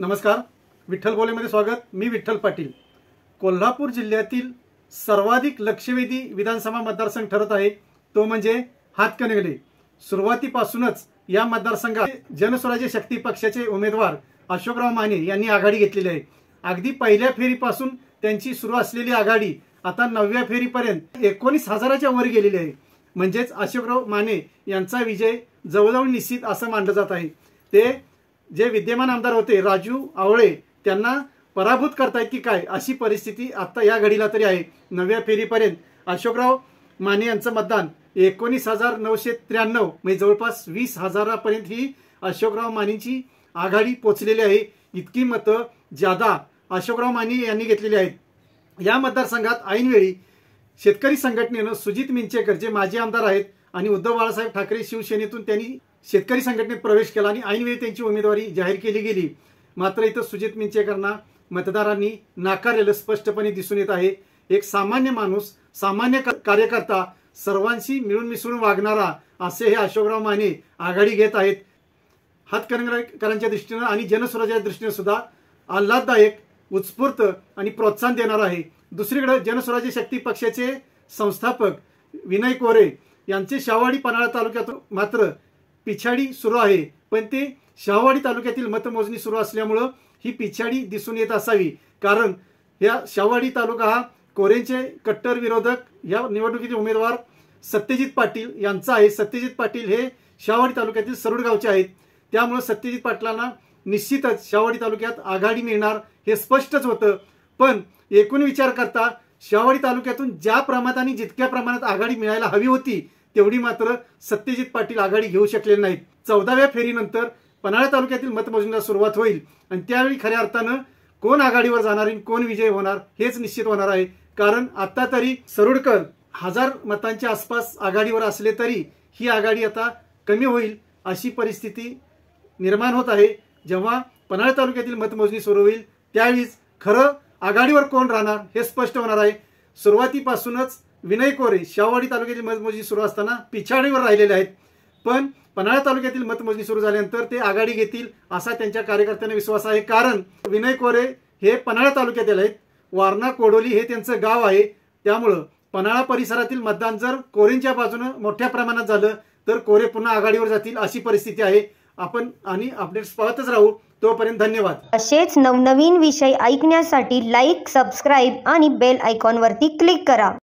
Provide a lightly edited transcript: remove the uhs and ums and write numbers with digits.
नमस्कार, विठ्ठल बोलेमध्ये स्वागत। मी विठ्ठल पाटील। कोल्हापूर जिल्ह्यातील सर्वाधिक लक्षवेधी विधानसभा मतदारसंघ ठरत आहे तो म्हणजे हातकणंगले। सुरुवातीपासूनच या मतदारसंघात जनस्वराज्य शक्ती पक्षाचे उमेदवार अशोकराव माने यांनी आघाडी घेतलेली आहे। अगदी पहिल्या फेरीपासून त्यांची सुरू असलेली आघाडी आता 9व्या फेरीपर्यंत 19,000च्या वर गेलेली आहे। म्हणजेच अशोकराव माने यांचा विजय जवळजवळ निश्चित असं मानलं जात आहे। ते जे विद्यमान आमदार होते राजू आवळे त्यांना पराभूत करतायत की काय अशी परिस्थिती आता या घडीला तरी आहे। 9व्या फेरीपर्यंत अशोकराव माने यांचं मतदान 19,993 म्हणजे जवळपास 20,000पर्यंत ही अशोकराव मानेंची आघाडी पोहोचलेली आहे। इतकी मतं ज्यादा अशोकराव माने यांनी घेतलेली आहेत। या मतदारसंघात ऐनवेळी शेतकरी संघटनेनं सुजित मिंचेकर जे माजी आमदार आहेत आणि उद्धव बाळासाहेब ठाकरे शिवसेनेतून त्यांनी शेतकरी संघटनेत प्रवेश केला आणि ऐनवेळी त्यांची उमेदवारी जाहीर केली गेली। मात्र इथं सुजित मिंचेकरांना मतदारांनी नाकारलेलं स्पष्टपणे दिसून येत आहे। एक सामान्य माणूस, सामान्य कार्यकर्ता, सर्वांशी मिळून मिसळून वागणारा असे हे अशोकराव माने आघाडी घेत आहेत। हातकणंगलेकरांच्या दृष्टीने आणि जनस्वराज्याच्या दृष्टीने सुद्धा आल्हाददायक, उत्स्फूर्त आणि प्रोत्साहन देणार आहे। दुसरीकडे जनस्वराज्य शक्ती पक्षाचे संस्थापक विनय कोरे यांचे शाहवाडी पन्हाळा तालुक्यात मात्र पिछाडी सुरू आहे। पण ते शाहवाडी तालुक्यातील मतमोजणी सुरू असल्यामुळे ही पिछाडी दिसून येत असावी, कारण या शाहवाडी तालुका हा कोरेंचे कट्टर विरोधक या निवडणुकीचे उमेदवार सत्यजित पाटील यांचा आहे। सत्यजित पाटील हे शाहवाडी तालुक्यातील सरुड गावचे आहेत, त्यामुळे सत्यजित पाटलांना निश्चितच शाहवाडी तालुक्यात आघाडी मिळणार हे स्पष्टच होतं। पण एकूण विचार करता शाहवाडी तालुक्यातून ज्या प्रमाणात आणि जितक्या प्रमाणात आघाडी मिळायला हवी होती तेवढी मात्र सत्यजित पाटील आघाडी घेऊ शकले नाहीत। 14व्या फेरीनंतर पन्हाळा तालुक्यातील मतमोजणीला सुरुवात होईल आणि त्यावेळी खऱ्या अर्थानं कोण आघाडीवर जाणार आणि कोण विजय होणार हेच निश्चित होणार आहे। कारण आता तरी सरुडकर 1000 मतांच्या आसपास आघाडीवर असले तरी ही आघाडी आता कमी होईल अशी परिस्थिती निर्माण होत आहे। जेव्हा पन्हाळा तालुक्यातील मतमोजणी सुरू होईल त्यावेळीच खरं आघाडीवर कोण राहणार हे स्पष्ट होणार आहे। सुरुवातीपासूनच विनय कोरे शाहवाडी तालुक्यातील मतमोजणी सुरू असताना पिछाडीवर राहिलेले आहेत, पण पन्हाळा तालुक्यातील मतमोजणी सुरू झाल्यानंतर ते आघाडी घेतील असा त्यांच्या कार्यकर्त्यांना विश्वास आहे। कारण विनय कोरे हे पन्हाळा तालुक्यातील आहेत, वारणा कोडोली हे त्यांचं गाव आहे। त्यामुळं पन्हाळा परिसरातील मतदान जर कोरेंच्या बाजूने मोठ्या प्रमाणात झालं तर कोरे पुन्हा आघाडीवर जातील अशी परिस्थिती आहे। आपण आणि अपडेट्स पाहतच राहू। तोपर्यंत धन्यवाद। असेच नवनवीन विषय ऐकण्यासाठी लाईक, सबस्क्राईब आणि बेल आयकॉनवरती क्लिक करा।